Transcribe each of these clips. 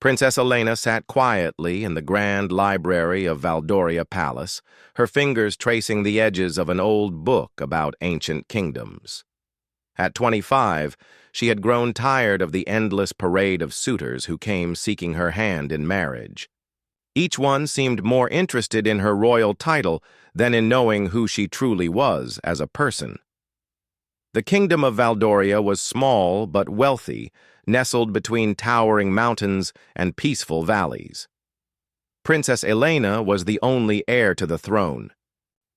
Princess Elena sat quietly in the grand library of Valdoria Palace, her fingers tracing the edges of an old book about ancient kingdoms. At 25, she had grown tired of the endless parade of suitors who came seeking her hand in marriage. Each one seemed more interested in her royal title than in knowing who she truly was as a person. The kingdom of Valdoria was small but wealthy, nestled between towering mountains and peaceful valleys. Princess Elena was the only heir to the throne,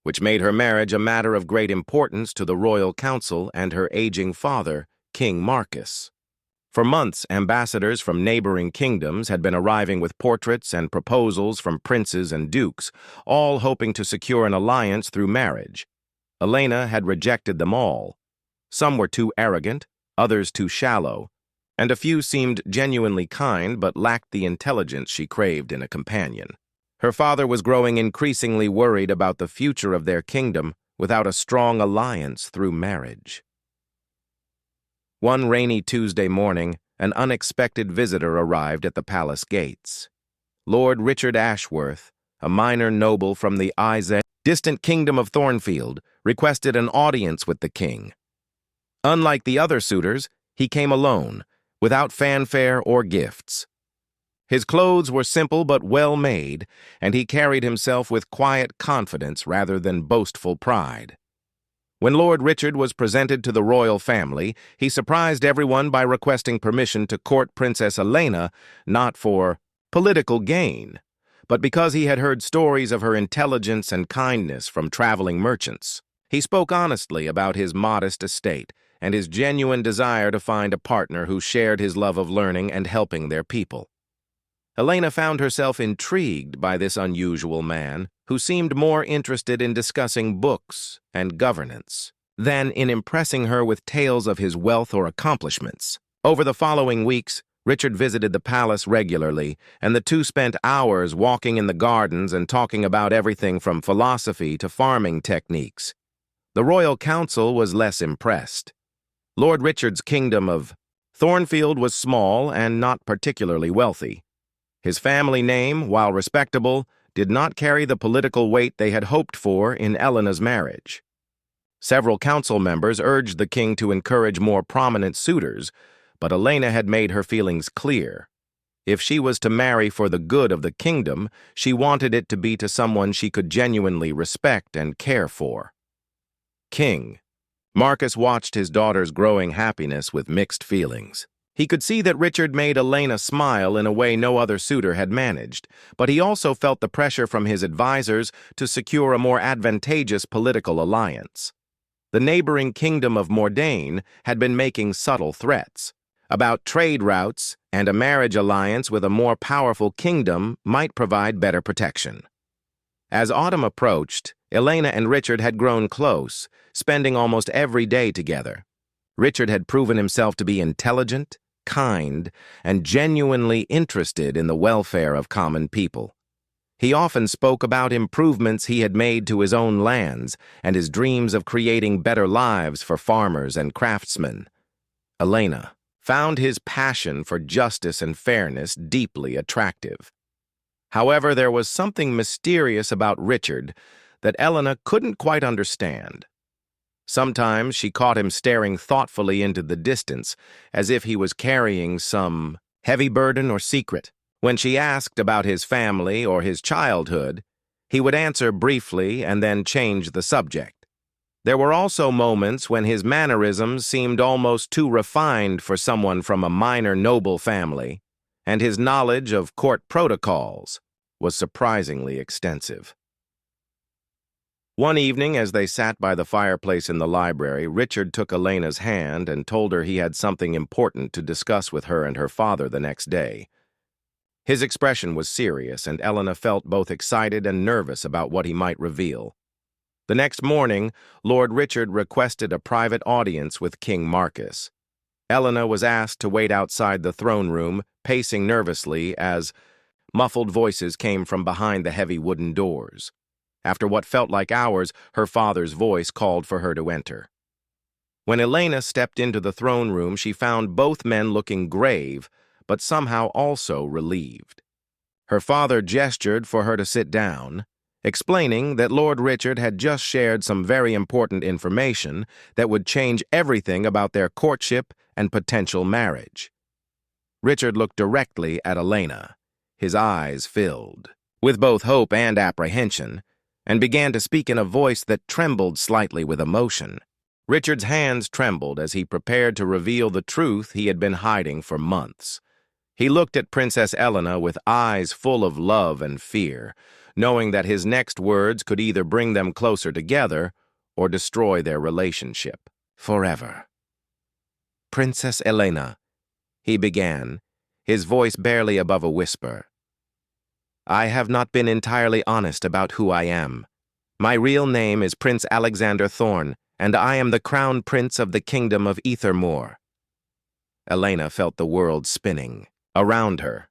which made her marriage a matter of great importance to the royal council and her aging father, King Marcus. For months, ambassadors from neighboring kingdoms had been arriving with portraits and proposals from princes and dukes, all hoping to secure an alliance through marriage. Elena had rejected them all. Some were too arrogant, others too shallow, and a few seemed genuinely kind but lacked the intelligence she craved in a companion. Her father was growing increasingly worried about the future of their kingdom without a strong alliance through marriage. One rainy Tuesday morning, an unexpected visitor arrived at the palace gates. Lord Richard Ashworth, a minor noble from the distant kingdom of Thornfield, requested an audience with the king. Unlike the other suitors, he came alone, without fanfare or gifts. His clothes were simple but well-made, and he carried himself with quiet confidence rather than boastful pride. When Lord Richard was presented to the royal family, he surprised everyone by requesting permission to court Princess Elena, not for political gain, but because he had heard stories of her intelligence and kindness from traveling merchants. He spoke honestly about his modest estate and his genuine desire to find a partner who shared his love of learning and helping their people. Elena found herself intrigued by this unusual man, who seemed more interested in discussing books and governance than in impressing her with tales of his wealth or accomplishments. Over the following weeks, Richard visited the palace regularly, and the two spent hours walking in the gardens and talking about everything from philosophy to farming techniques. The royal council was less impressed. Lord Richard's kingdom of Thornfield was small and not particularly wealthy. His family name, while respectable, did not carry the political weight they had hoped for in Elena's marriage. Several council members urged the king to encourage more prominent suitors, but Elena had made her feelings clear. If she was to marry for the good of the kingdom, she wanted it to be to someone she could genuinely respect and care for. King Marcus watched his daughter's growing happiness with mixed feelings. He could see that Richard made Elena smile in a way no other suitor had managed, but he also felt the pressure from his advisors to secure a more advantageous political alliance. The neighboring kingdom of Mordain had been making subtle threats about trade routes, and a marriage alliance with a more powerful kingdom might provide better protection. As autumn approached, Elena and Richard had grown close, spending almost every day together. Richard had proven himself to be intelligent, kind, and genuinely interested in the welfare of common people. He often spoke about improvements he had made to his own lands and his dreams of creating better lives for farmers and craftsmen. Elena found his passion for justice and fairness deeply attractive. However, there was something mysterious about Richard that Elena couldn't quite understand. Sometimes she caught him staring thoughtfully into the distance, as if he was carrying some heavy burden or secret. When she asked about his family or his childhood, he would answer briefly and then change the subject. There were also moments when his mannerisms seemed almost too refined for someone from a minor noble family, and his knowledge of court protocols was surprisingly extensive. One evening, as they sat by the fireplace in the library, Richard took Elena's hand and told her he had something important to discuss with her and her father the next day. His expression was serious, and Elena felt both excited and nervous about what he might reveal. The next morning, Lord Richard requested a private audience with King Marcus. Elena was asked to wait outside the throne room, pacing nervously as muffled voices came from behind the heavy wooden doors. After what felt like hours, her father's voice called for her to enter. When Elena stepped into the throne room, she found both men looking grave, but somehow also relieved. Her father gestured for her to sit down, explaining that Lord Richard had just shared some very important information that would change everything about their courtship and potential marriage. Richard looked directly at Elena, his eyes filled with both hope and apprehension, and began to speak in a voice that trembled slightly with emotion. Richard's hands trembled as he prepared to reveal the truth he had been hiding for months. He looked at Princess Elena with eyes full of love and fear, knowing that his next words could either bring them closer together or destroy their relationship forever. "Princess Elena," he began, his voice barely above a whisper, "I have not been entirely honest about who I am. My real name is Prince Alexander Thorne, and I am the Crown Prince of the Kingdom of Ethermoor." Elena felt the world spinning around her.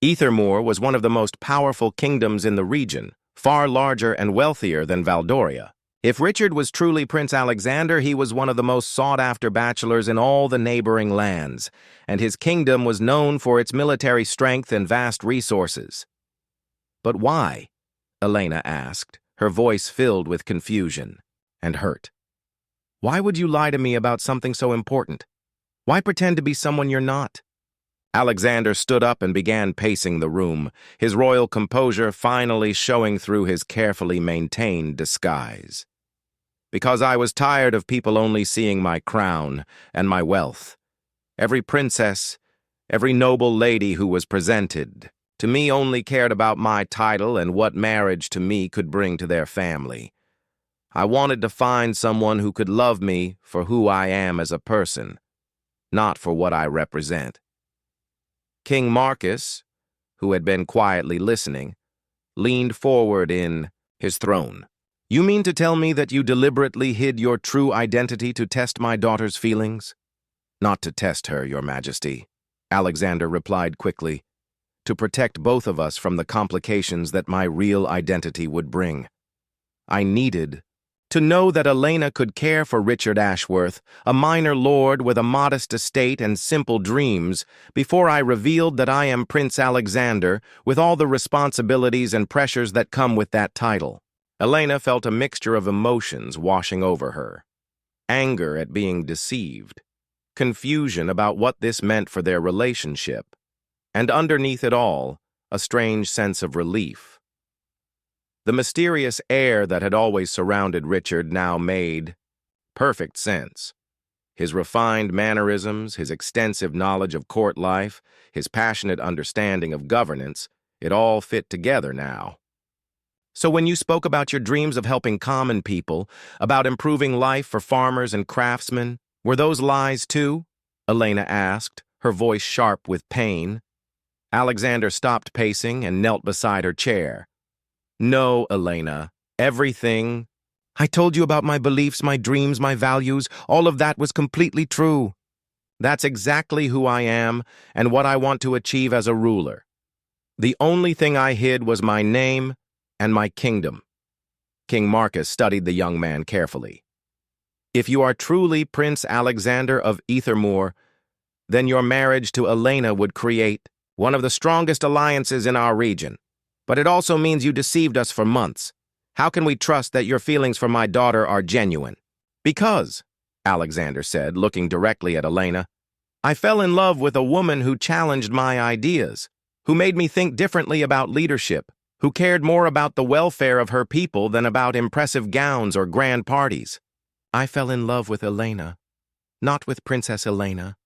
Ethermoor was one of the most powerful kingdoms in the region, far larger and wealthier than Valdoria. If Richard was truly Prince Alexander, he was one of the most sought-after bachelors in all the neighboring lands, and his kingdom was known for its military strength and vast resources. "But why?" Elena asked, her voice filled with confusion and hurt. "Why would you lie to me about something so important? Why pretend to be someone you're not?" Alexander stood up and began pacing the room, his royal composure finally showing through his carefully maintained disguise. "Because I was tired of people only seeing my crown and my wealth. Every princess, every noble lady who was presented to me only cared about my title and what marriage to me could bring to their family. I wanted to find someone who could love me for who I am as a person, not for what I represent." King Marcus, who had been quietly listening, leaned forward in his throne. "You mean to tell me that you deliberately hid your true identity to test my daughter's feelings?" "Not to test her, Your Majesty," Alexander replied quickly. "To protect both of us from the complications that my real identity would bring. I needed to know that Elena could care for Richard Ashworth, a minor lord with a modest estate and simple dreams, before I revealed that I am Prince Alexander, with all the responsibilities and pressures that come with that title." Elena felt a mixture of emotions washing over her. Anger at being deceived, confusion about what this meant for their relationship, and underneath it all, a strange sense of relief. The mysterious air that had always surrounded Richard now made perfect sense. His refined mannerisms, his extensive knowledge of court life, his passionate understanding of governance, it all fit together now. "So when you spoke about your dreams of helping common people, about improving life for farmers and craftsmen, were those lies too?" Elena asked, her voice sharp with pain. Alexander stopped pacing and knelt beside her chair. "No, Elena. Everything. I told you about my beliefs, my dreams, my values. All of that was completely true. That's exactly who I am and what I want to achieve as a ruler. The only thing I hid was my name and my kingdom." King Marcus studied the young man carefully. "If you are truly Prince Alexander of Ethermoor, then your marriage to Elena would create one of the strongest alliances in our region. But it also means you deceived us for months. How can we trust that your feelings for my daughter are genuine?" "Because," Alexander said, looking directly at Elena, "I fell in love with a woman who challenged my ideas, who made me think differently about leadership, who cared more about the welfare of her people than about impressive gowns or grand parties. I fell in love with Elena, not with Princess Elena.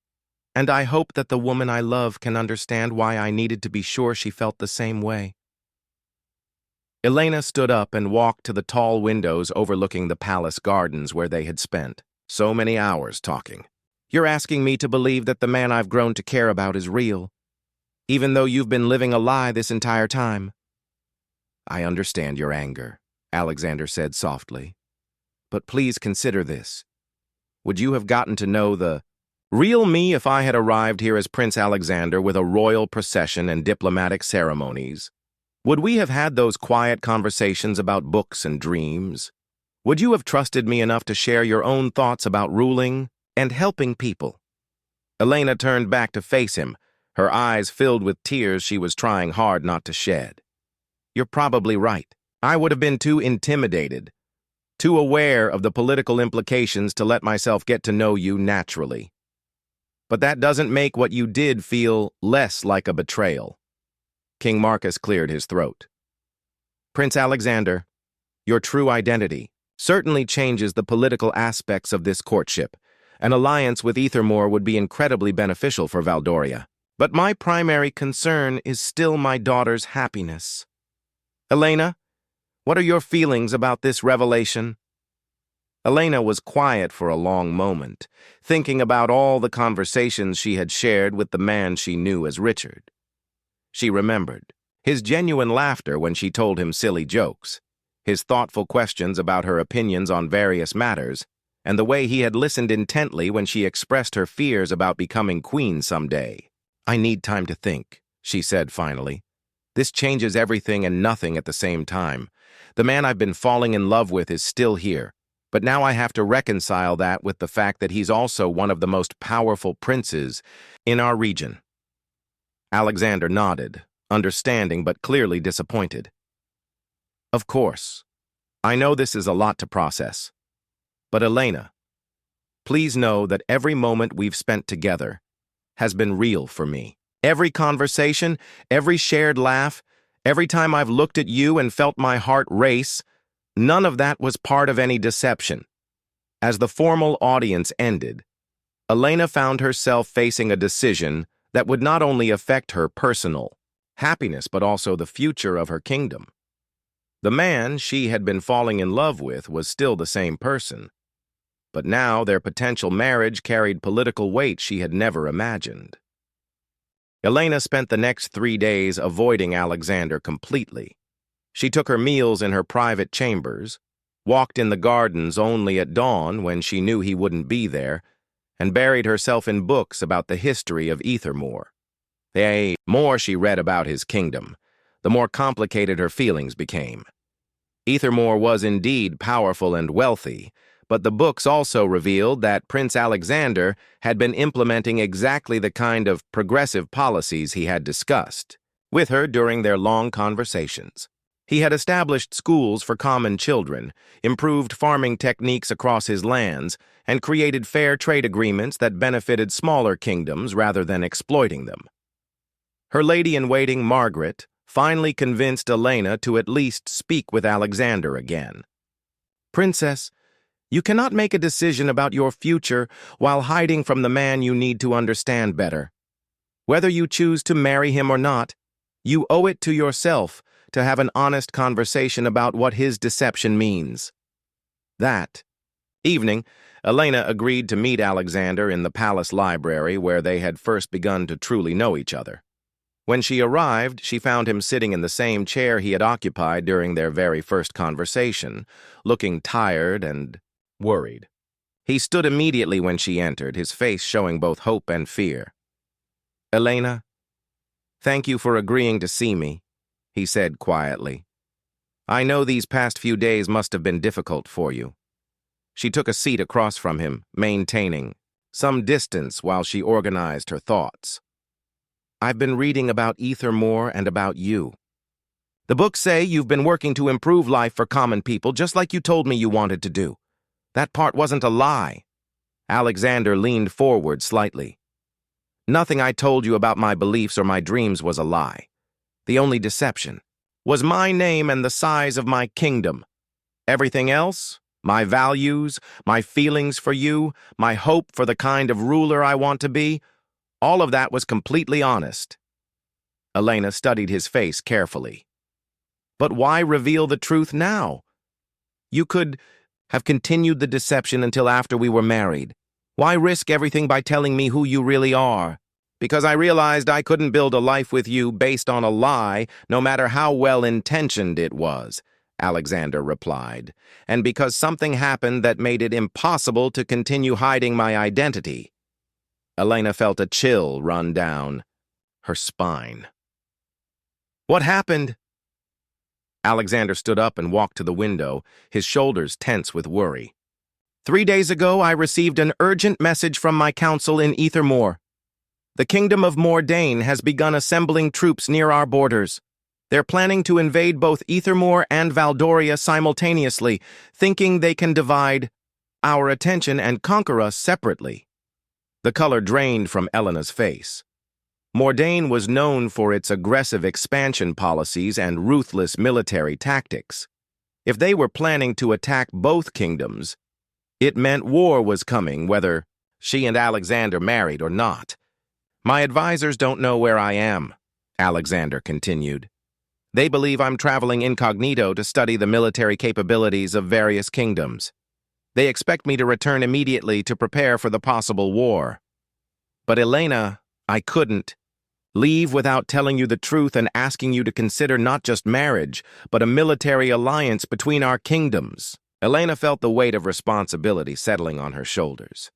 And I hope that the woman I love can understand why I needed to be sure she felt the same way." Elena stood up and walked to the tall windows overlooking the palace gardens where they had spent so many hours talking. "You're asking me to believe that the man I've grown to care about is real, even though you've been living a lie this entire time." "I understand your anger," Alexander said softly. "But please consider this. Would you have gotten to know the real me if I had arrived here as Prince Alexander with a royal procession and diplomatic ceremonies? Would we have had those quiet conversations about books and dreams? Would you have trusted me enough to share your own thoughts about ruling and helping people?" Elena turned back to face him, her eyes filled with tears she was trying hard not to shed. "You're probably right. I would have been too intimidated, too aware of the political implications to let myself get to know you naturally. But that doesn't make what you did feel less like a betrayal." King Marcus cleared his throat. "Prince Alexander, your true identity certainly changes the political aspects of this courtship. An alliance with Ethermore would be incredibly beneficial for Valdoria. But my primary concern is still my daughter's happiness. Elena, what are your feelings about this revelation?" Elena was quiet for a long moment, thinking about all the conversations she had shared with the man she knew as Richard. She remembered his genuine laughter when she told him silly jokes, his thoughtful questions about her opinions on various matters, and the way he had listened intently when she expressed her fears about becoming queen someday. "I need time to think," she said finally. "This changes everything and nothing at the same time. The man I've been falling in love with is still here, but now I have to reconcile that with the fact that he's also one of the most powerful princes in our region." Alexander nodded, understanding but clearly disappointed. "Of course. I know this is a lot to process. But Elena, please know that every moment we've spent together has been real for me. Every conversation, every shared laugh, every time I've looked at you and felt my heart race, none of that was part of any deception." As the formal audience ended, Elena found herself facing a decision that would not only affect her personal happiness but also the future of her kingdom. The man she had been falling in love with was still the same person, but now their potential marriage carried political weight she had never imagined. Elena spent the next 3 days avoiding Alexander completely. She took her meals in her private chambers, walked in the gardens only at dawn when she knew he wouldn't be there, and buried herself in books about the history of Ethermore. The more she read about his kingdom, the more complicated her feelings became. Ethermore was indeed powerful and wealthy, but the books also revealed that Prince Alexander had been implementing exactly the kind of progressive policies he had discussed with her during their long conversations. He had established schools for common children, improved farming techniques across his lands, and created fair trade agreements that benefited smaller kingdoms rather than exploiting them. Her lady-in-waiting, Margaret, finally convinced Elena to at least speak with Alexander again. "Princess, you cannot make a decision about your future while hiding from the man you need to understand better. Whether you choose to marry him or not, you owe it to yourself to have an honest conversation about what his deception means." That evening, Elena agreed to meet Alexander in the palace library where they had first begun to truly know each other. When she arrived, she found him sitting in the same chair he had occupied during their very first conversation, looking tired and worried. He stood immediately when she entered, his face showing both hope and fear. "Elena, thank you for agreeing to see me," he said quietly. "I know these past few days must have been difficult for you." She took a seat across from him, maintaining some distance while she organized her thoughts. "I've been reading about Ethermore and about you. The books say you've been working to improve life for common people just like you told me you wanted to do. That part wasn't a lie." Alexander leaned forward slightly. "Nothing I told you about my beliefs or my dreams was a lie. The only deception was my name and the size of my kingdom. Everything else, my values, my feelings for you, my hope for the kind of ruler I want to be, all of that was completely honest." Elena studied his face carefully. "But why reveal the truth now? You could have continued the deception until after we were married. Why risk everything by telling me who you really are?" "Because I realized I couldn't build a life with you based on a lie, no matter how well-intentioned it was," Alexander replied, "and because something happened that made it impossible to continue hiding my identity." Elena felt a chill run down her spine. "What happened?" Alexander stood up and walked to the window, his shoulders tense with worry. 3 days ago, I received an urgent message from my council in Ethermore. The kingdom of Mordain has begun assembling troops near our borders. They're planning to invade both Ethermore and Valdoria simultaneously, thinking they can divide our attention and conquer us separately. The color drained from Elena's face. Mordain was known for its aggressive expansion policies and ruthless military tactics. If they were planning to attack both kingdoms, it meant war was coming, whether she and Alexander married or not. My advisors don't know where I am, Alexander continued. They believe I'm traveling incognito to study the military capabilities of various kingdoms. They expect me to return immediately to prepare for the possible war. But Elena, I couldn't leave without telling you the truth and asking you to consider not just marriage, but a military alliance between our kingdoms. Elena felt the weight of responsibility settling on her shoulders.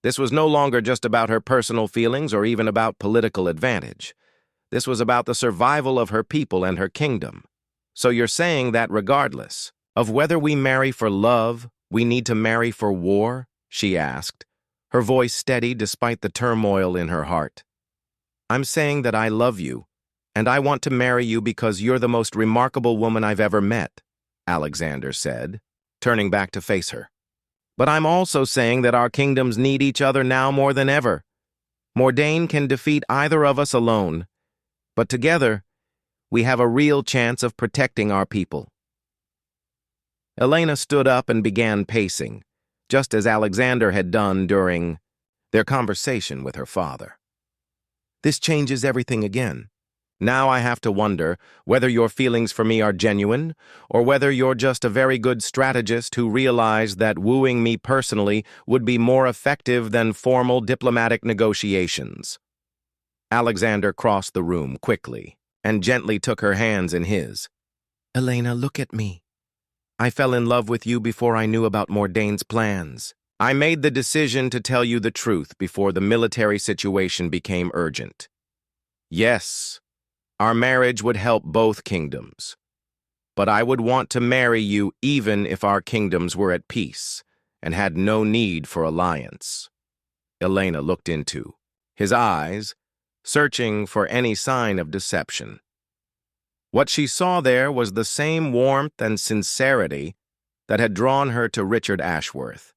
This was no longer just about her personal feelings or even about political advantage. This was about the survival of her people and her kingdom. So you're saying that regardless of whether we marry for love, we need to marry for war? She asked, her voice steady despite the turmoil in her heart. I'm saying that I love you, and I want to marry you because you're the most remarkable woman I've ever met, Alexander said, turning back to face her. But I'm also saying that our kingdoms need each other now more than ever. Mordain can defeat either of us alone, but together, we have a real chance of protecting our people. Elena stood up and began pacing, just as Alexander had done during their conversation with her father. This changes everything again. Now I have to wonder whether your feelings for me are genuine, or whether you're just a very good strategist who realized that wooing me personally would be more effective than formal diplomatic negotiations. Alexander crossed the room quickly and gently took her hands in his. Elena, look at me. I fell in love with you before I knew about Mordain's plans. I made the decision to tell you the truth before the military situation became urgent. Yes, our marriage would help both kingdoms. But I would want to marry you even if our kingdoms were at peace and had no need for alliance. Elena looked into his eyes, searching for any sign of deception. What she saw there was the same warmth and sincerity that had drawn her to Richard Ashworth.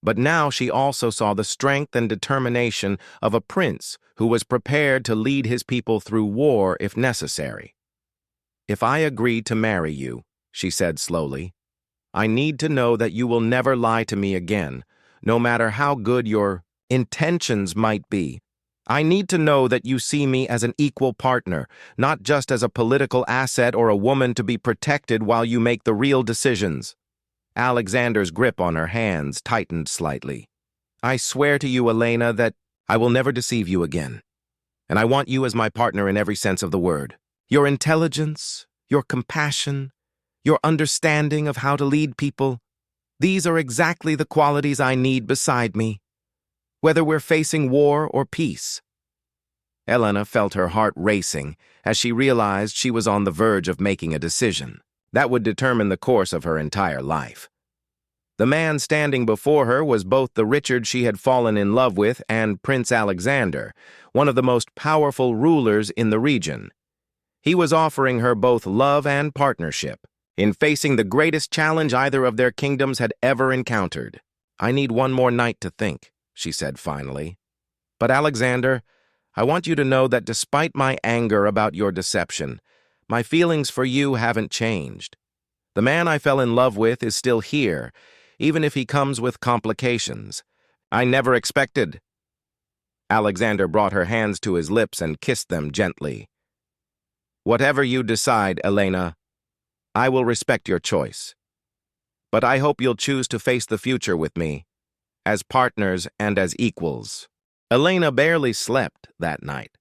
But now she also saw the strength and determination of a prince who was prepared to lead his people through war if necessary. If I agree to marry you, she said slowly, I need to know that you will never lie to me again, no matter how good your intentions might be. I need to know that you see me as an equal partner, not just as a political asset or a woman to be protected while you make the real decisions. Alexander's grip on her hands tightened slightly. I swear to you, Elena, that I will never deceive you again. And I want you as my partner in every sense of the word. Your intelligence, your compassion, your understanding of how to lead people, these are exactly the qualities I need beside me, whether we're facing war or peace. Elena felt her heart racing as she realized she was on the verge of making a decision that would determine the course of her entire life. The man standing before her was both the Richard she had fallen in love with and Prince Alexander, one of the most powerful rulers in the region. He was offering her both love and partnership in facing the greatest challenge either of their kingdoms had ever encountered. I need one more night to think, she said finally. But Alexander, I want you to know that despite my anger about your deception, my feelings for you haven't changed. The man I fell in love with is still here, even if he comes with complications. I never expected. Alexander brought her hands to his lips and kissed them gently. Whatever you decide, Elena, I will respect your choice. But I hope you'll choose to face the future with me, as partners and as equals. Elena barely slept that night.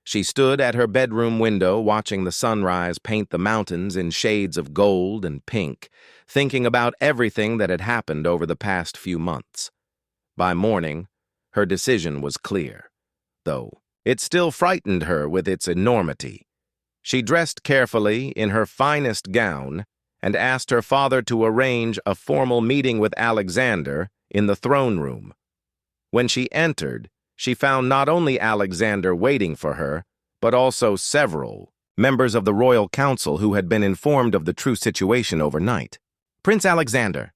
She stood at her bedroom window watching the sunrise paint the mountains in shades of gold and pink, thinking about everything that had happened over the past few months. By morning, her decision was clear, though it still frightened her with its enormity. She dressed carefully in her finest gown and asked her father to arrange a formal meeting with Alexander in the throne room. When she entered, she found not only Alexander waiting for her, but also several members of the royal council who had been informed of the true situation overnight. "Prince Alexander,"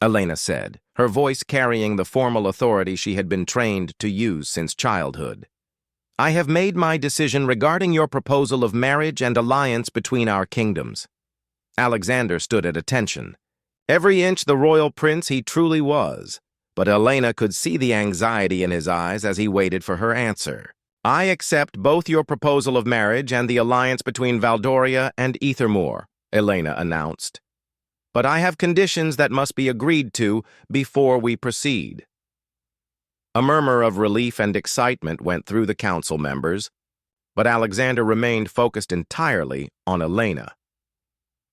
Elena said, her voice carrying the formal authority she had been trained to use since childhood. "I have made my decision regarding your proposal of marriage and alliance between our kingdoms." Alexander stood at attention. Every inch the royal prince he truly was, but Elena could see the anxiety in his eyes as he waited for her answer. "I accept both your proposal of marriage and the alliance between Valdoria and Ethermoor," Elena announced. "But I have conditions that must be agreed to before we proceed." A murmur of relief and excitement went through the council members, but Alexander remained focused entirely on Elena.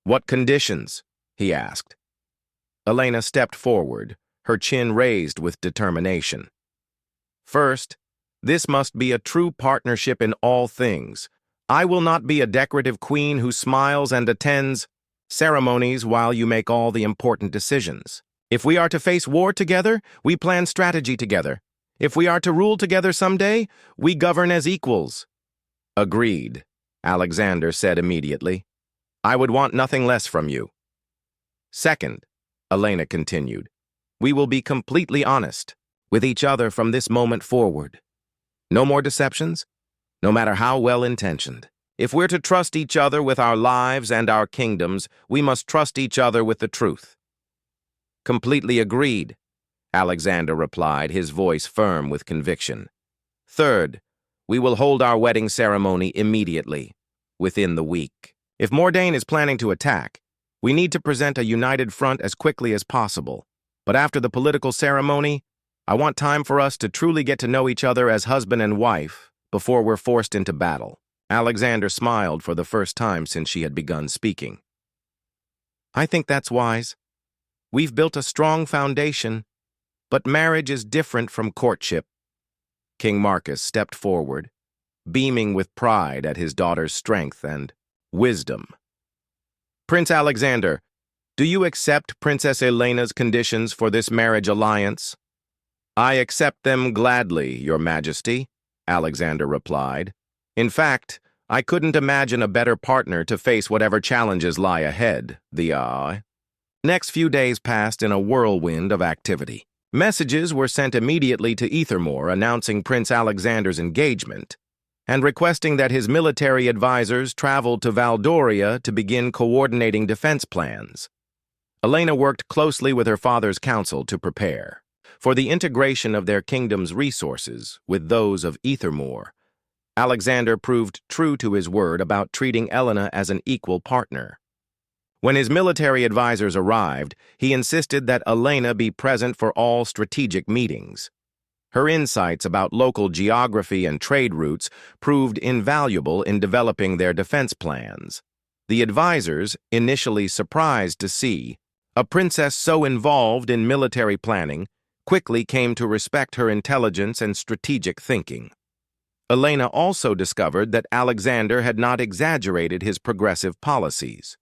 "What conditions?" he asked. Elena stepped forward, her chin raised with determination. "First, this must be a true partnership in all things. I will not be a decorative queen who smiles and attends ceremonies while you make all the important decisions. If we are to face war together, we plan strategy together. If we are to rule together someday, we govern as equals." "Agreed," Alexander said immediately. "I would want nothing less from you." "Second," Elena continued, "we will be completely honest with each other from this moment forward. No more deceptions, no matter how well-intentioned. If we're to trust each other with our lives and our kingdoms, we must trust each other with the truth." "Completely agreed," Alexander replied, his voice firm with conviction. "Third, we will hold our wedding ceremony immediately, within the week. If Mordain is planning to attack, we need to present a united front as quickly as possible. But after the political ceremony, I want time for us to truly get to know each other as husband and wife before we're forced into battle." Alexander smiled for the first time since she had begun speaking. "I think that's wise. We've built a strong foundation, but marriage is different from courtship." King Marcus stepped forward, beaming with pride at his daughter's strength and wisdom. "Prince Alexander, do you accept Princess Elena's conditions for this marriage alliance?" "I accept them gladly, Your Majesty," Alexander replied. "In fact, I couldn't imagine a better partner to face whatever challenges lie ahead." The next few days passed in a whirlwind of activity. Messages were sent immediately to Ethermoor announcing Prince Alexander's engagement and requesting that his military advisors travel to Valdoria to begin coordinating defense plans. Elena worked closely with her father's council to prepare for the integration of their kingdom's resources with those of Ethermoor. Alexander proved true to his word about treating Elena as an equal partner. When his military advisors arrived, he insisted that Elena be present for all strategic meetings. Her insights about local geography and trade routes proved invaluable in developing their defense plans. The advisors, initially surprised to see a princess so involved in military planning, quickly came to respect her intelligence and strategic thinking. Elena also discovered that Alexander had not exaggerated his progressive policies.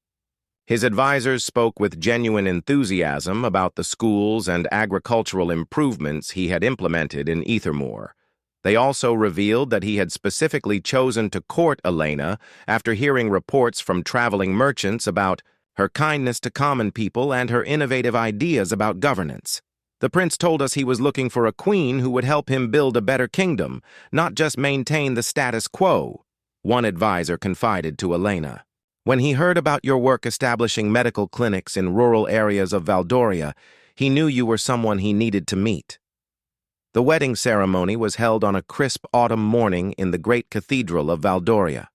His advisors spoke with genuine enthusiasm about the schools and agricultural improvements he had implemented in Ethermoor. They also revealed that he had specifically chosen to court Elena after hearing reports from traveling merchants about her kindness to common people and her innovative ideas about governance. "The prince told us he was looking for a queen who would help him build a better kingdom, not just maintain the status quo," one advisor confided to Elena. "When he heard about your work establishing medical clinics in rural areas of Valdoria, he knew you were someone he needed to meet." The wedding ceremony was held on a crisp autumn morning in the great cathedral of Valdoria.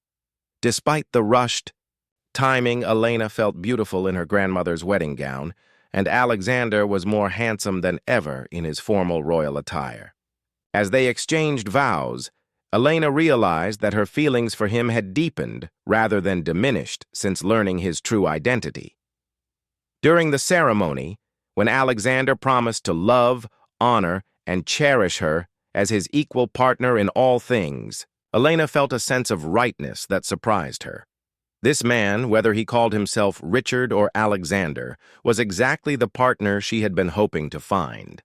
Despite the rushed timing, Elena felt beautiful in her grandmother's wedding gown, and Alexander was more handsome than ever in his formal royal attire. As they exchanged vows, Elena realized that her feelings for him had deepened rather than diminished since learning his true identity. During the ceremony, when Alexander promised to love, honor, and cherish her as his equal partner in all things, Elena felt a sense of rightness that surprised her. This man, whether he called himself Richard or Alexander, was exactly the partner she had been hoping to find.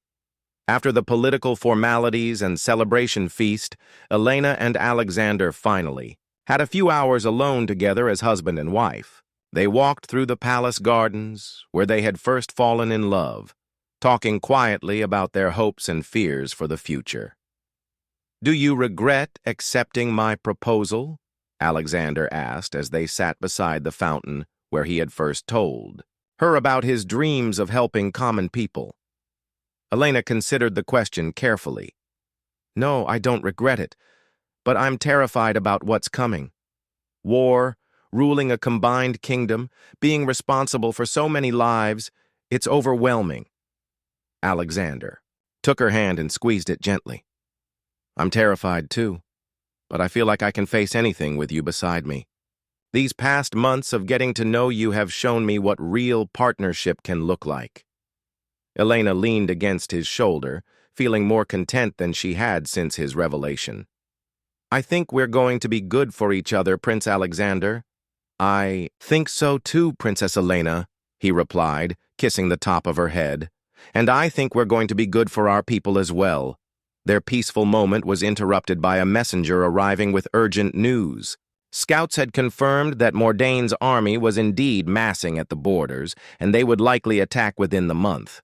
After the political formalities and celebration feast, Elena and Alexander finally had a few hours alone together as husband and wife. They walked through the palace gardens, where they had first fallen in love, talking quietly about their hopes and fears for the future. "Do you regret accepting my proposal?" Alexander asked as they sat beside the fountain where he had first told her about his dreams of helping common people. Elena considered the question carefully. "No, I don't regret it, but I'm terrified about what's coming. War, ruling a combined kingdom, being responsible for so many lives, it's overwhelming." Alexander took her hand and squeezed it gently. "I'm terrified too, but I feel like I can face anything with you beside me. These past months of getting to know you have shown me what real partnership can look like." Elena leaned against his shoulder, feeling more content than she had since his revelation. "I think we're going to be good for each other, Prince Alexander." "I think so too, Princess Elena," he replied, kissing the top of her head. "And I think we're going to be good for our people as well." Their peaceful moment was interrupted by a messenger arriving with urgent news. Scouts had confirmed that Mordain's army was indeed massing at the borders, and they would likely attack within the month.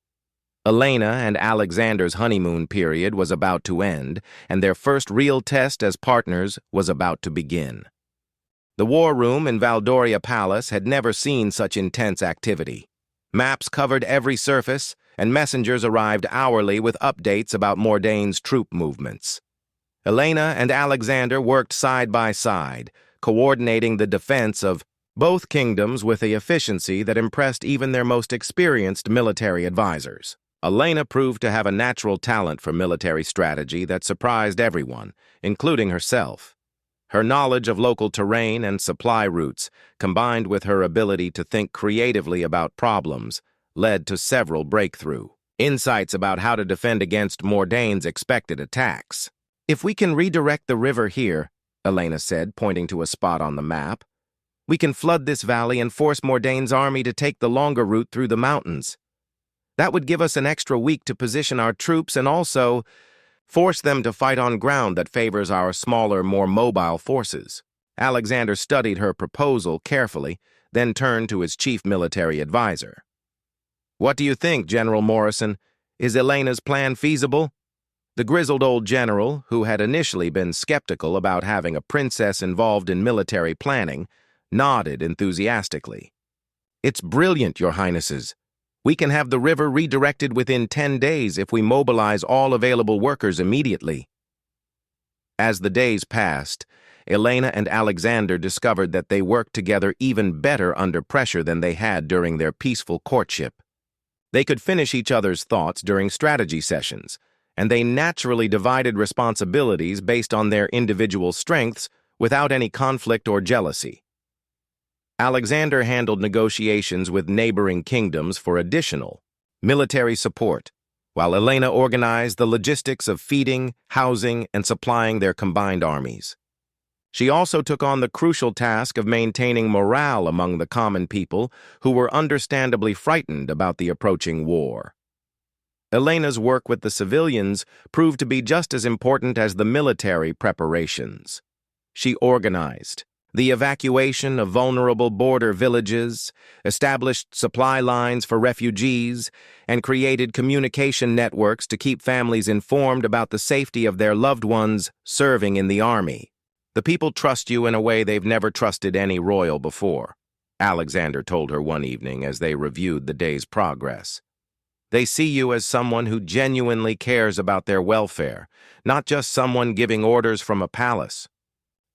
Elena and Alexander's honeymoon period was about to end, and their first real test as partners was about to begin. The war room in Valdoria Palace had never seen such intense activity. Maps covered every surface, and messengers arrived hourly with updates about Mordain's troop movements. Elena and Alexander worked side by side, coordinating the defense of both kingdoms with a efficiency that impressed even their most experienced military advisors. Elena proved to have a natural talent for military strategy that surprised everyone, including herself. Her knowledge of local terrain and supply routes, combined with her ability to think creatively about problems, led to several breakthrough insights about how to defend against Mordain's expected attacks. "If we can redirect the river here," Elena said, pointing to a spot on the map, "we can flood this valley and force Mordain's army to take the longer route through the mountains. That would give us an extra week to position our troops and also force them to fight on ground that favors our smaller, more mobile forces." Alexander studied her proposal carefully, then turned to his chief military advisor. "What do you think, General Morrison? Is Elena's plan feasible?" The grizzled old general, who had initially been skeptical about having a princess involved in military planning, nodded enthusiastically. "It's brilliant, Your Highnesses. We can have the river redirected within 10 days if we mobilize all available workers immediately." As the days passed, Elena and Alexander discovered that they worked together even better under pressure than they had during their peaceful courtship. They could finish each other's thoughts during strategy sessions, and they naturally divided responsibilities based on their individual strengths without any conflict or jealousy. Alexander handled negotiations with neighboring kingdoms for additional military support, while Elena organized the logistics of feeding, housing, and supplying their combined armies. She also took on the crucial task of maintaining morale among the common people who were understandably frightened about the approaching war. Elena's work with the civilians proved to be just as important as the military preparations. She organized the evacuation of vulnerable border villages, established supply lines for refugees, and created communication networks to keep families informed about the safety of their loved ones serving in the army. "The people trust you in a way they've never trusted any royal before," Alexander told her one evening as they reviewed the day's progress. "They see you as someone who genuinely cares about their welfare, not just someone giving orders from a palace."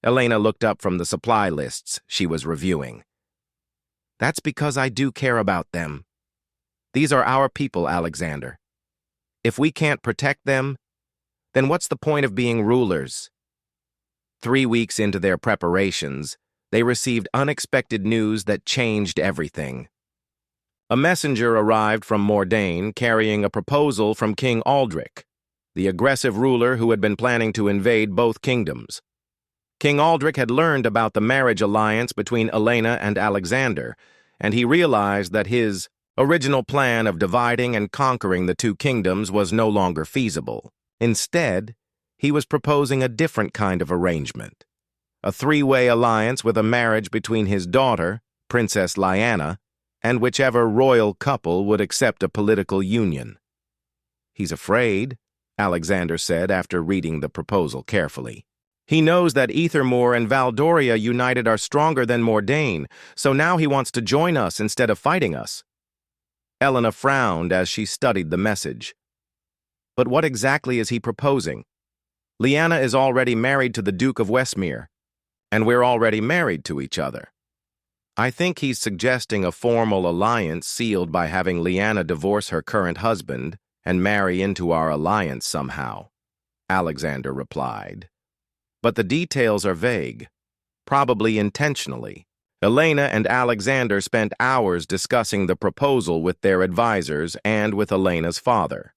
Elena looked up from the supply lists she was reviewing. "That's because I do care about them. These are our people, Alexander. If we can't protect them, then what's the point of being rulers?" 3 weeks into their preparations, they received unexpected news that changed everything. A messenger arrived from Mordain carrying a proposal from King Aldrich, the aggressive ruler who had been planning to invade both kingdoms. King Aldrich had learned about the marriage alliance between Elena and Alexander, and he realized that his Original plan of dividing and conquering the two kingdoms was no longer feasible. Instead, he was proposing a different kind of arrangement. A three-way alliance with a marriage between his daughter, Princess Lyanna, and whichever royal couple would accept a political union. "He's afraid," Alexander said after reading the proposal carefully. "He knows that Ethermoor and Valdoria united are stronger than Mordain, so now he wants to join us instead of fighting us." Elena frowned as she studied the message. But what exactly is he proposing? Lyanna is already married to the Duke of Westmere, and we're already married to each other. I think he's suggesting a formal alliance sealed by having Lyanna divorce her current husband and marry into our alliance somehow, Alexander replied. But the details are vague, probably intentionally. Elena and Alexander spent hours discussing the proposal with their advisors and with Elena's father.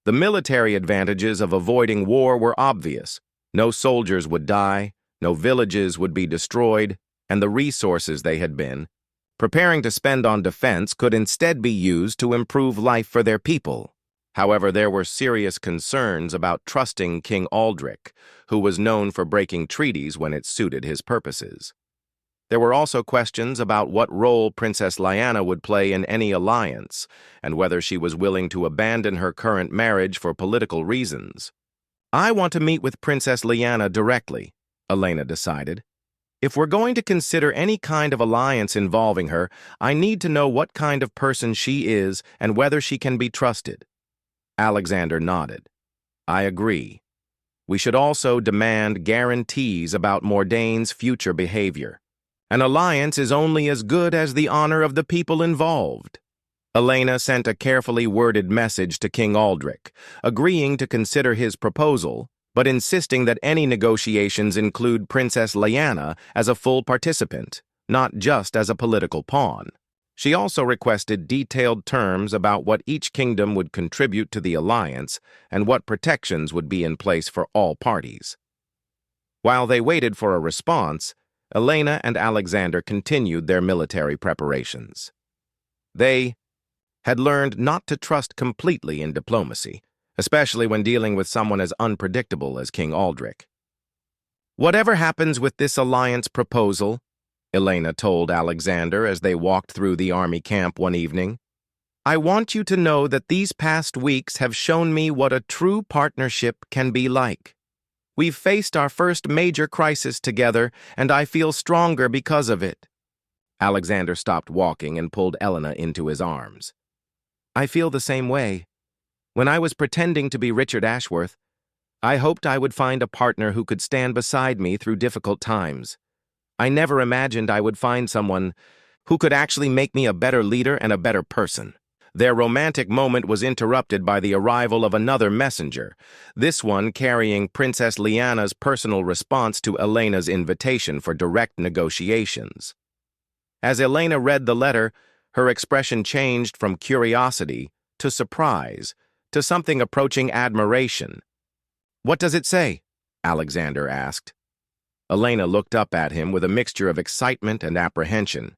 The military advantages of avoiding war were obvious. No soldiers would die, no villages would be destroyed, and the resources they had been preparing to spend on defense could instead be used to improve life for their people. However, there were serious concerns about trusting King Aldrich, who was known for breaking treaties when it suited his purposes. There were also questions about what role Princess Lyanna would play in any alliance, and whether she was willing to abandon her current marriage for political reasons. "I want to meet with Princess Lyanna directly," Elena decided. "If we're going to consider any kind of alliance involving her, I need to know what kind of person she is and whether she can be trusted." Alexander nodded. "I agree. We should also demand guarantees about Mordain's future behavior. An alliance is only as good as the honor of the people involved." Elena sent a carefully worded message to King Aldrich, agreeing to consider his proposal, but insisting that any negotiations include Princess Lyanna as a full participant, not just as a political pawn. She also requested detailed terms about what each kingdom would contribute to the alliance and what protections would be in place for all parties. While they waited for a response, Elena and Alexander continued their military preparations. They had learned not to trust completely in diplomacy, especially when dealing with someone as unpredictable as King Aldrich. "Whatever happens with this alliance proposal," Elena told Alexander as they walked through the army camp one evening, "I want you to know that these past weeks have shown me what a true partnership can be like. We've faced our first major crisis together, and I feel stronger because of it." Alexander stopped walking and pulled Elena into his arms. "I feel the same way. When I was pretending to be Richard Ashworth, I hoped I would find a partner who could stand beside me through difficult times. I never imagined I would find someone who could actually make me a better leader and a better person." Their romantic moment was interrupted by the arrival of another messenger, this one carrying Princess Lyanna's personal response to Elena's invitation for direct negotiations. As Elena read the letter, her expression changed from curiosity to surprise, to something approaching admiration. "What does it say?" Alexander asked. Elena looked up at him with a mixture of excitement and apprehension.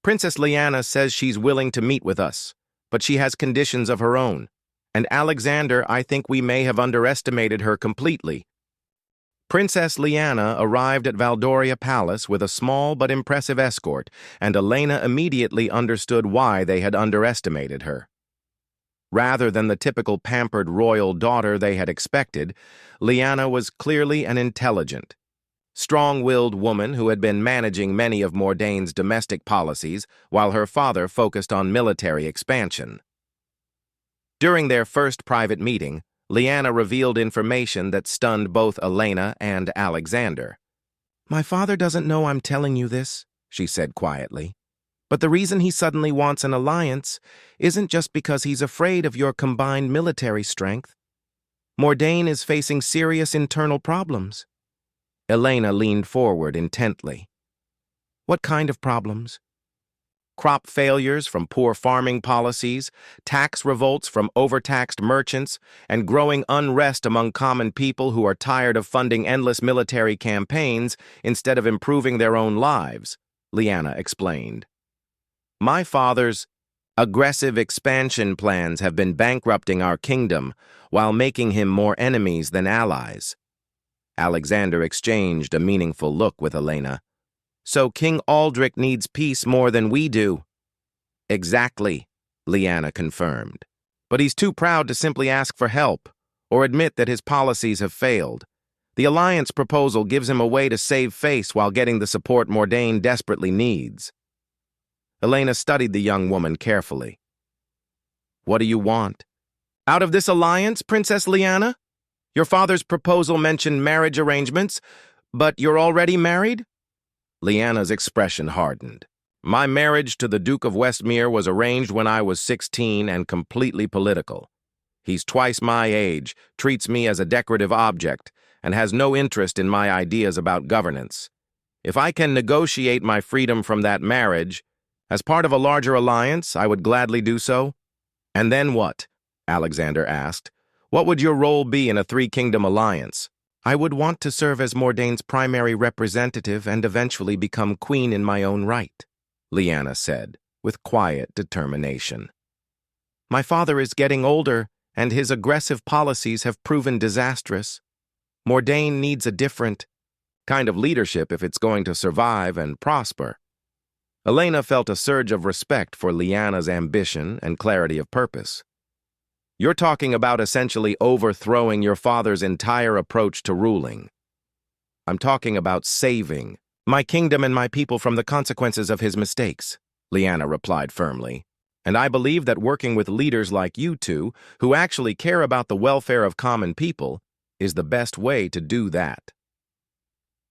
"Princess Lyanna says she's willing to meet with us, but she has conditions of her own. And Alexander, I think we may have underestimated her completely." Princess Lyanna arrived at Valdoria Palace with a small but impressive escort, and Elena immediately understood why they had underestimated her. Rather than the typical pampered royal daughter they had expected, Lyanna was clearly an intelligent, strong-willed woman who had been managing many of Mordain's domestic policies while her father focused on military expansion. During their first private meeting, Lyanna revealed information that stunned both Elena and Alexander. "My father doesn't know I'm telling you this," she said quietly. "But the reason he suddenly wants an alliance isn't just because he's afraid of your combined military strength. Mordain is facing serious internal problems." Elena leaned forward intently. "What kind of problems?" "Crop failures from poor farming policies, tax revolts from overtaxed merchants, and growing unrest among common people who are tired of funding endless military campaigns instead of improving their own lives," Lyanna explained. "My father's..." Aggressive expansion plans have been bankrupting our kingdom while making him more enemies than allies. Alexander exchanged a meaningful look with Elena. So King Aldrich needs peace more than we do. Exactly, Lyanna confirmed. But he's too proud to simply ask for help or admit that his policies have failed. The alliance proposal gives him a way to save face while getting the support Mordain desperately needs. Elena studied the young woman carefully. What do you want? Out of this alliance, Princess Lyanna? Your father's proposal mentioned marriage arrangements, but you're already married? Lyanna's expression hardened. My marriage to the Duke of Westmere was arranged when I was 16 and completely political. He's twice my age, treats me as a decorative object, and has no interest in my ideas about governance. If I can negotiate my freedom from that marriage, as part of a larger alliance, I would gladly do so. And then what? Alexander asked. What would your role be in a three-kingdom alliance? I would want to serve as Mordain's primary representative and eventually become queen in my own right, Lyanna said, with quiet determination. My father is getting older, and his aggressive policies have proven disastrous. Mordain needs a different kind of leadership if it's going to survive and prosper. Elena felt a surge of respect for Lyanna's ambition and clarity of purpose. You're talking about essentially overthrowing your father's entire approach to ruling. I'm talking about saving my kingdom and my people from the consequences of his mistakes, Lyanna replied firmly. And I believe that working with leaders like you two, who actually care about the welfare of common people, is the best way to do that.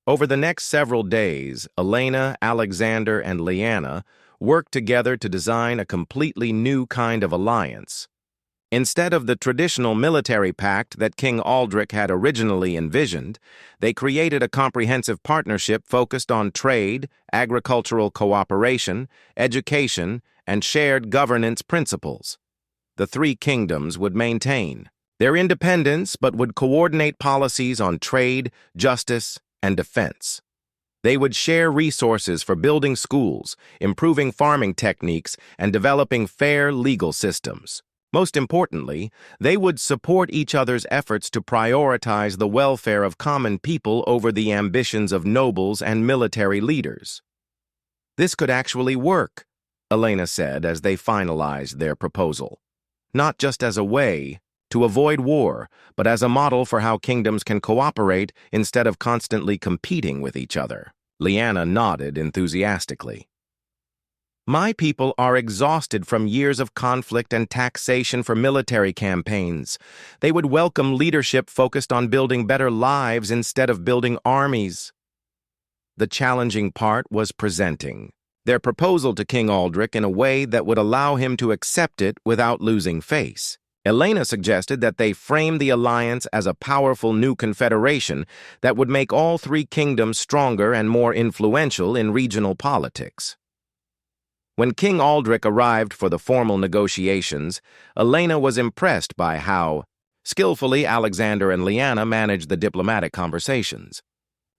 Over the next several days, Elena, Alexander, and Lyanna worked together to design a completely new kind of alliance. Instead of the traditional military pact that King Aldrich had originally envisioned, they created a comprehensive partnership focused on trade, agricultural cooperation, education, and shared governance principles. The three kingdoms would maintain their independence but would coordinate policies on trade, justice, and defense. They would share resources for building schools, improving farming techniques, and developing fair legal systems. Most importantly, they would support each other's efforts to prioritize the welfare of common people over the ambitions of nobles and military leaders. This could actually work, Elena said as they finalized their proposal. Not just as a way to avoid war, but as a model for how kingdoms can cooperate instead of constantly competing with each other. Lyanna nodded enthusiastically. My people are exhausted from years of conflict and taxation for military campaigns. They would welcome leadership focused on building better lives instead of building armies. The challenging part was presenting their proposal to King Aldrich in a way that would allow him to accept it without losing face. Elena suggested that they frame the alliance as a powerful new confederation that would make all three kingdoms stronger and more influential in regional politics. When King Aldrich arrived for the formal negotiations, Elena was impressed by how skillfully Alexander and Lyanna managed the diplomatic conversations.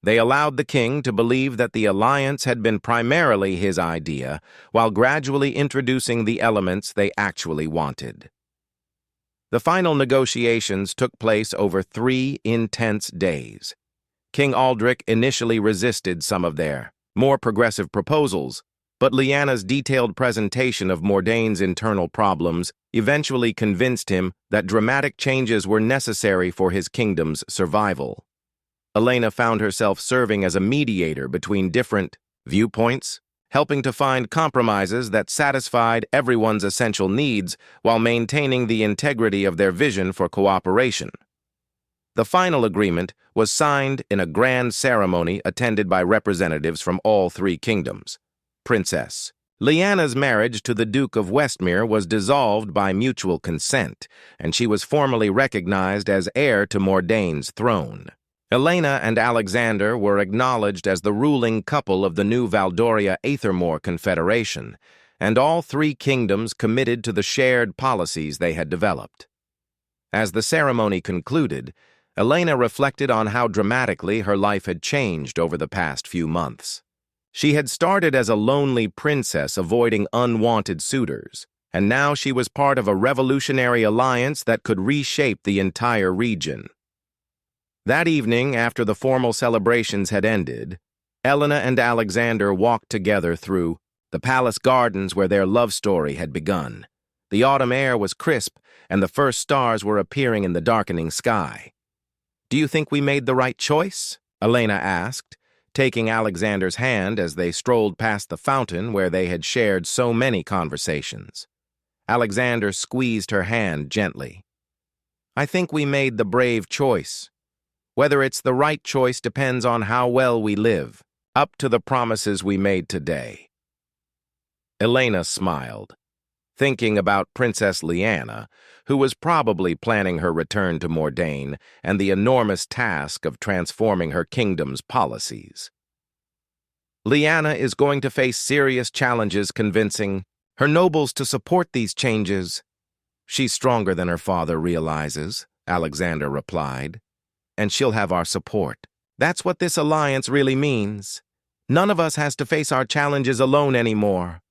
They allowed the king to believe that the alliance had been primarily his idea, while gradually introducing the elements they actually wanted. The final negotiations took place over 3 intense days. King Aldrich initially resisted some of their more progressive proposals, but Lyanna's detailed presentation of Mordain's internal problems eventually convinced him that dramatic changes were necessary for his kingdom's survival. Elena found herself serving as a mediator between different viewpoints, helping to find compromises that satisfied everyone's essential needs while maintaining the integrity of their vision for cooperation. The final agreement was signed in a grand ceremony attended by representatives from all three kingdoms. Princess Lyanna's marriage to the Duke of Westmere was dissolved by mutual consent, and she was formally recognized as heir to Mordain's throne. Elena and Alexander were acknowledged as the ruling couple of the new Valdoria-Aethermore Confederation, and all three kingdoms committed to the shared policies they had developed. As the ceremony concluded, Elena reflected on how dramatically her life had changed over the past few months. She had started as a lonely princess avoiding unwanted suitors, and now she was part of a revolutionary alliance that could reshape the entire region. That evening, after the formal celebrations had ended, Elena and Alexander walked together through the palace gardens where their love story had begun. The autumn air was crisp, and the first stars were appearing in the darkening sky. "Do you think we made the right choice?" Elena asked, taking Alexander's hand as they strolled past the fountain where they had shared so many conversations. Alexander squeezed her hand gently. "I think we made the brave choice. Whether it's the right choice depends on how well we live, up to the promises we made today." Elena smiled, thinking about Princess Leanna, who was probably planning her return to Mordain and the enormous task of transforming her kingdom's policies. Leanna is going to face serious challenges convincing her nobles to support these changes. "She's stronger than her father realizes," Alexander replied, "and she'll have our support. That's what this alliance really means. None of us has to face our challenges alone anymore."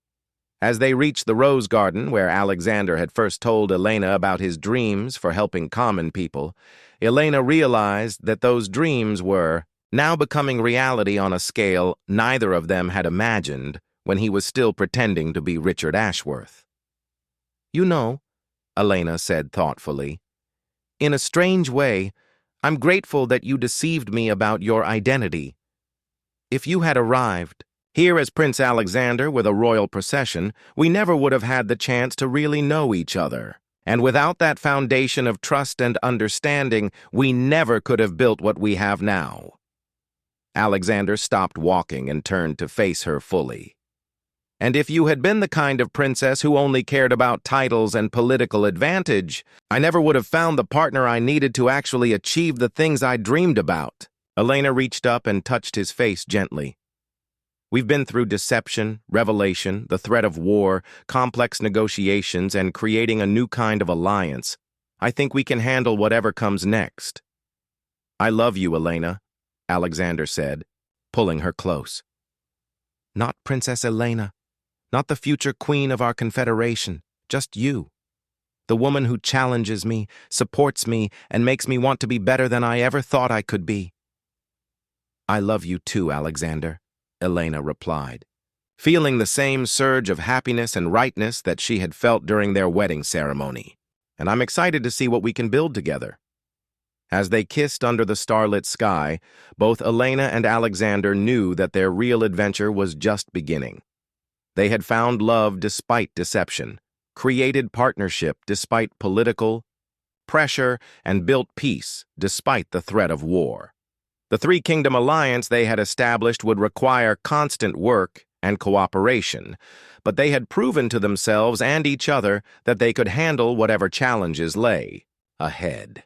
As they reached the rose garden where Alexander had first told Elena about his dreams for helping common people, Elena realized that those dreams were now becoming reality on a scale neither of them had imagined when he was still pretending to be Richard Ashworth. "You know," Elena said thoughtfully, "in a strange way, I'm grateful that you deceived me about your identity. If you had arrived here as Prince Alexander with a royal procession, we never would have had the chance to really know each other. And without that foundation of trust and understanding, we never could have built what we have now." Alexander stopped walking and turned to face her fully. "And if you had been the kind of princess who only cared about titles and political advantage, I never would have found the partner I needed to actually achieve the things I dreamed about." Elena reached up and touched his face gently. "We've been through deception, revelation, the threat of war, complex negotiations, and creating a new kind of alliance. I think we can handle whatever comes next." "I love you, Elena," Alexander said, pulling her close. "Not Princess Elena, not the future queen of our confederation, just you. The woman who challenges me, supports me, and makes me want to be better than I ever thought I could be." "I love you too, Alexander," Elena replied, feeling the same surge of happiness and rightness that she had felt during their wedding ceremony. "And I'm excited to see what we can build together." As they kissed under the starlit sky, both Elena and Alexander knew that their real adventure was just beginning. They had found love despite deception, created partnership despite political pressure, and built peace despite the threat of war. The three-kingdom alliance they had established would require constant work and cooperation, but they had proven to themselves and each other that they could handle whatever challenges lay ahead.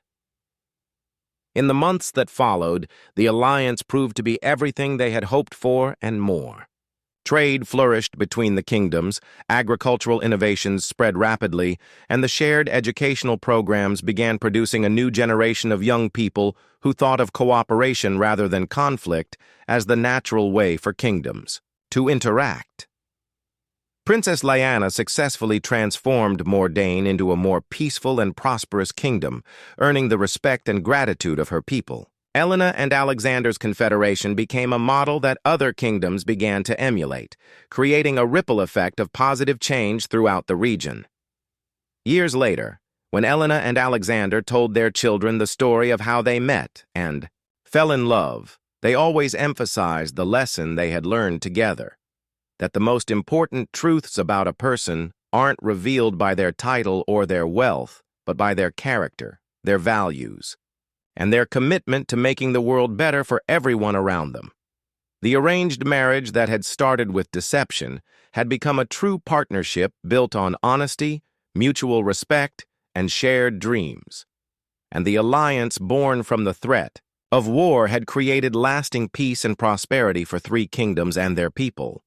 In the months that followed, the alliance proved to be everything they had hoped for and more. Trade flourished between the kingdoms, agricultural innovations spread rapidly, and the shared educational programs began producing a new generation of young people who thought of cooperation rather than conflict as the natural way for kingdoms to interact. Princess Leanna successfully transformed Mordain into a more peaceful and prosperous kingdom, earning the respect and gratitude of her people. Elena and Alexander's confederation became a model that other kingdoms began to emulate, creating a ripple effect of positive change throughout the region. Years later, when Elena and Alexander told their children the story of how they met and fell in love, they always emphasized the lesson they had learned together, that the most important truths about a person aren't revealed by their title or their wealth, but by their character, their values, and their commitment to making the world better for everyone around them. The arranged marriage that had started with deception had become a true partnership built on honesty, mutual respect, and shared dreams. And the alliance born from the threat of war had created lasting peace and prosperity for three kingdoms and their people.